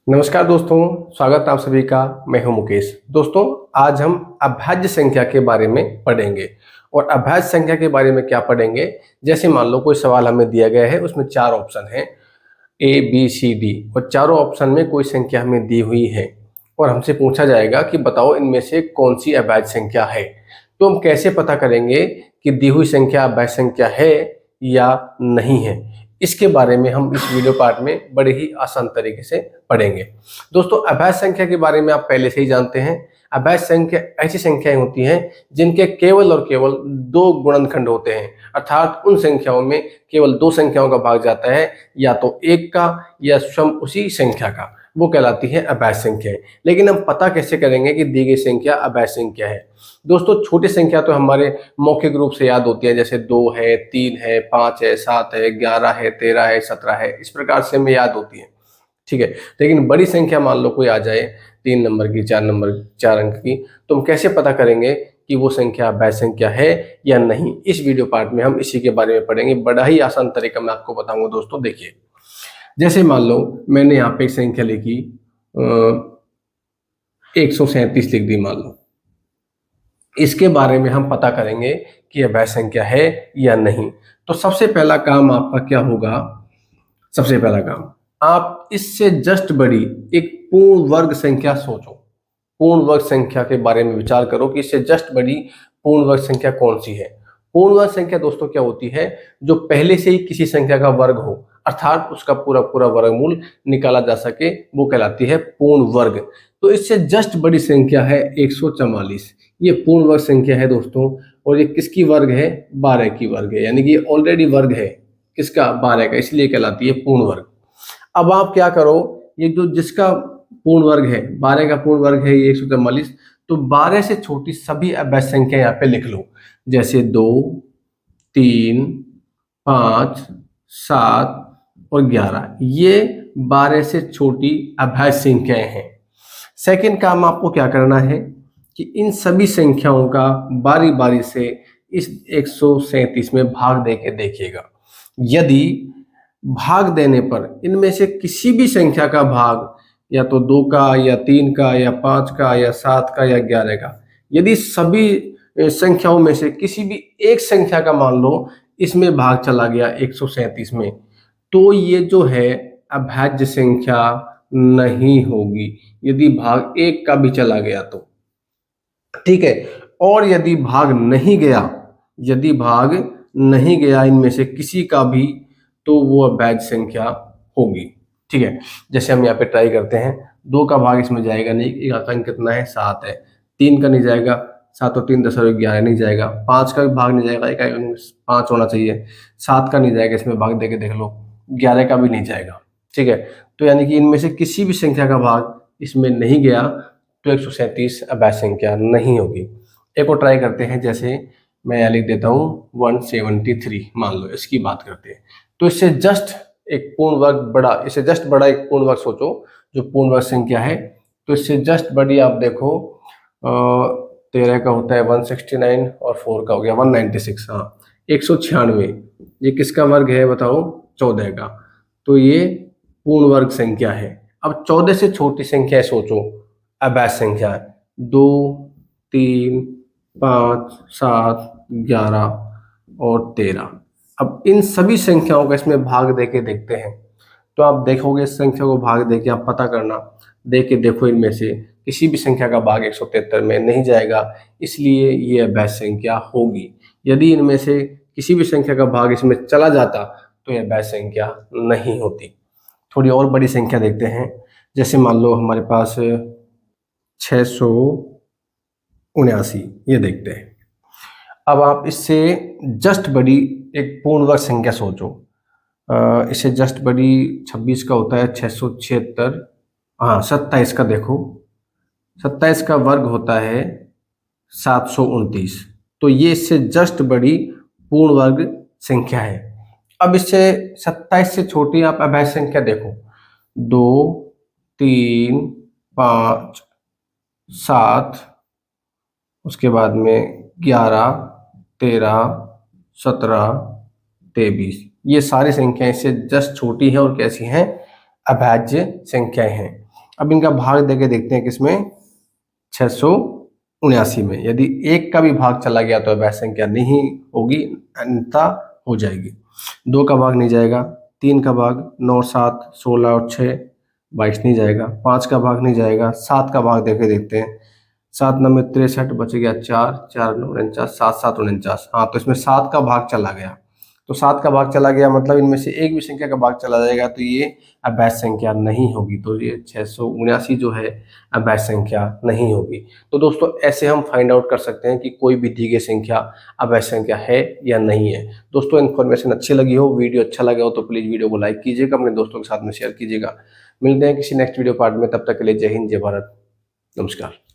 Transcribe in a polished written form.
नमस्कार दोस्तों, स्वागत है आप सभी का। मैं हूं मुकेश। दोस्तों, आज हम अभाज्य संख्या के बारे में पढ़ेंगे। और अभाज्य संख्या के बारे में क्या पढ़ेंगे, जैसे मान लो कोई सवाल हमें दिया गया है, उसमें 4 ऑप्शन हैं ए बी सी डी, और चारों ऑप्शन में कोई संख्या हमें दी हुई है और हमसे पूछा जाएगा कि बताओ इनमें से कौन सी अभाज्य संख्या है। तो हम कैसे पता करेंगे कि दी हुई संख्या अभाज्य संख्या है या नहीं है, इसके बारे में हम इस वीडियो पार्ट में बड़े ही आसान तरीके से पढ़ेंगे। दोस्तों, अभाज्य संख्या के बारे में आप पहले से ही जानते हैं। अभाज्य संख्या ऐसी संख्याएं होती हैं जिनके केवल और केवल 2 गुणनखंड होते हैं, अर्थात उन संख्याओं में केवल 2 संख्याओं का भाग जाता है, या तो 1 का या स्वयं उसी संख्या का, वो कहलाती है अभाज्य संख्या। लेकिन हम पता कैसे करेंगे कि दी गई संख्या अभाज्य संख्या है। दोस्तों, छोटी संख्या तो हमारे मौखिक रूप से याद होती है, जैसे 2 है, 3 है, 5 है, 7 है, 11 है, 13 है, 17 है, इस प्रकार से हमें याद होती है। ठीक है, लेकिन बड़ी संख्या मान लो कोई आ जाए 3 नंबर की, 4 नंबर, 4 अंक की, तो हम कैसे पता करेंगे कि वो संख्या अभाज्य संख्या है या नहीं। इस वीडियो पार्ट में हम इसी के बारे में पढ़ेंगे। बड़ा ही आसान तरीका मैं आपको बताऊंगा। दोस्तों देखिए, जैसे मान लो मैंने यहाँ पे एक संख्या लिखी 137 लिख दी मान लो। इसके बारे में हम पता करेंगे कि अभाज्य संख्या है या नहीं। तो सबसे पहला काम आपका क्या होगा, सबसे पहला काम आप इससे जस्ट बड़ी एक पूर्ण वर्ग संख्या सोचो। पूर्ण वर्ग संख्या के बारे में विचार करो कि इससे जस्ट बड़ी पूर्ण वर्ग संख्या कौन सी है। पूर्ण वर्ग संख्या दोस्तों क्या होती है, जो पहले से ही किसी संख्या का वर्ग हो, अर्थात उसका पूरा पूरा वर्गमूल निकाला जा सके, वो कहलाती है पूर्ण वर्ग। तो इससे जस्ट बड़ी संख्या है 144। ये पूर्ण वर्ग संख्या है दोस्तों, और ये किसकी वर्ग है, 12 की वर्ग है, यानी कि ऑलरेडी वर्ग है किसका, 12 का, इसलिए कहलाती है पूर्ण वर्ग। अब आप क्या करो, ये जो जिसका पूर्ण वर्ग है, 12 का पूर्ण वर्ग है ये 144, तो 12 से छोटी सभी अभाज्य संख्या यहाँ पे लिख लो, जैसे 2, 3, 5, 7 और 11। ये 12 से छोटी अभाज्य संख्याएं हैं। सेकंड काम आपको क्या करना है कि इन सभी संख्याओं का बारी बारी से इस 137 में भाग देके देखिएगा। यदि भाग देने पर इनमें से किसी भी संख्या का भाग, या तो 2 का या 3 का या 5 का या 7 का या 11 का, यदि सभी संख्याओं में से किसी भी एक संख्या का मान लो इसमें भाग चला गया 137 में, तो ये जो है अभाज्य संख्या नहीं होगी, यदि भाग 1 का भी चला गया तो। ठीक है, और यदि भाग नहीं गया, यदि भाग नहीं गया इनमें से किसी का भी, तो वो अभाज्य संख्या होगी। ठीक है, जैसे हम यहाँ पे ट्राई करते हैं। 2 का भाग इसमें जाएगा नहीं, एक अंक कितना है, 7 है। 3 का नहीं जाएगा, 7 और 3 10 और 11 नहीं जाएगा। 5 का भी भाग नहीं जाएगा, एक अंक 5 होना चाहिए। 7 का नहीं जाएगा, इसमें भाग देके देख लो। 11 का भी नहीं जाएगा। ठीक है, तो यानी कि इनमें से किसी भी संख्या का भाग इसमें नहीं गया, तो 137 अभाज्य संख्या नहीं होगी। एक और ट्राई करते हैं, जैसे मैं यहाँ लिख देता हूँ 173 मान लो, इसकी बात करते हैं। तो इससे जस्ट एक पूर्ण वर्ग बड़ा, इससे जस्ट बड़ा एक पूर्ण वर्ग सोचो जो पूर्ण वर्ग संख्या है। तो इससे जस्ट बड़ी आप देखो 13 का होता है 169 और 4 का हो गया 196। हाँ, 196 ये किसका वर्ग है बताओ, 14 का। तो ये पूर्ण वर्ग संख्या है। अब 14 से छोटी संख्या सोचो, अभाज्य संख्या है, 2, 3, 5, 7, 11 और 13। अब इन सभी संख्याओं का इसमें भाग देके देखते हैं। तो आप देखोगे इस संख्या को भाग देके आप पता करना, देके देखो इनमें से किसी भी संख्या का भाग 173 में नहीं जाएगा, इसलिए ये अभाज्य संख्या होगी। यदि इनमें से किसी भी संख्या का भाग इसमें चला जाता, तो ये अभाज्य संख्या नहीं होती। थोड़ी और बड़ी संख्या देखते हैं, जैसे मान लो हमारे पास 679, ये देखते हैं। अब आप इससे जस्ट बड़ी एक पूर्ण वर्ग संख्या सोचो। इससे जस्ट बड़ी 26 का होता है 676। हाँ, 27 का देखो, 27 का वर्ग होता है 729। तो ये इससे जस्ट बड़ी पूर्ण वर्ग संख्या है। अब इससे 27 से छोटी आप अभाज्य संख्या देखो, 2, 3, 5, 7, उसके बाद में 11, 13, 17, 23। ये सारी संख्याएं इससे जस्ट छोटी हैं और कैसी हैं, अभाज्य संख्याएं हैं। अब इनका भाग देके देखते हैं किसमें, 679 में। यदि एक का भी भाग चला गया तो अवैध संख्या नहीं होगी, अन्यथा हो जाएगी। 2 का भाग नहीं जाएगा, 3 का भाग, 9, 7, 16 और 6, 22 नहीं जाएगा। 5 का भाग नहीं जाएगा। 7 का भाग देके देखते हैं, 7 9 63, बच गया 4, 4 9 49, 7 7 49। हाँ, तो इसमें 7 का भाग चला गया। तो 7 का भाग चला गया मतलब इनमें से एक भी संख्या का भाग चला जाएगा तो ये अवैध संख्या नहीं होगी। तो ये 679 जो है अवैध संख्या नहीं होगी। तो दोस्तों ऐसे हम फाइंड आउट कर सकते हैं कि कोई भी दी गई संख्या अवैध संख्या है या नहीं है। दोस्तों इन्फॉर्मेशन अच्छी लगी हो, वीडियो अच्छा लगा हो तो प्लीज़ वीडियो को लाइक कीजिएगा, अपने दोस्तों के साथ में शेयर कीजिएगा। मिलते हैं किसी नेक्स्ट वीडियो पार्ट में, तब तक के लिए जय हिंद, जय भारत, नमस्कार।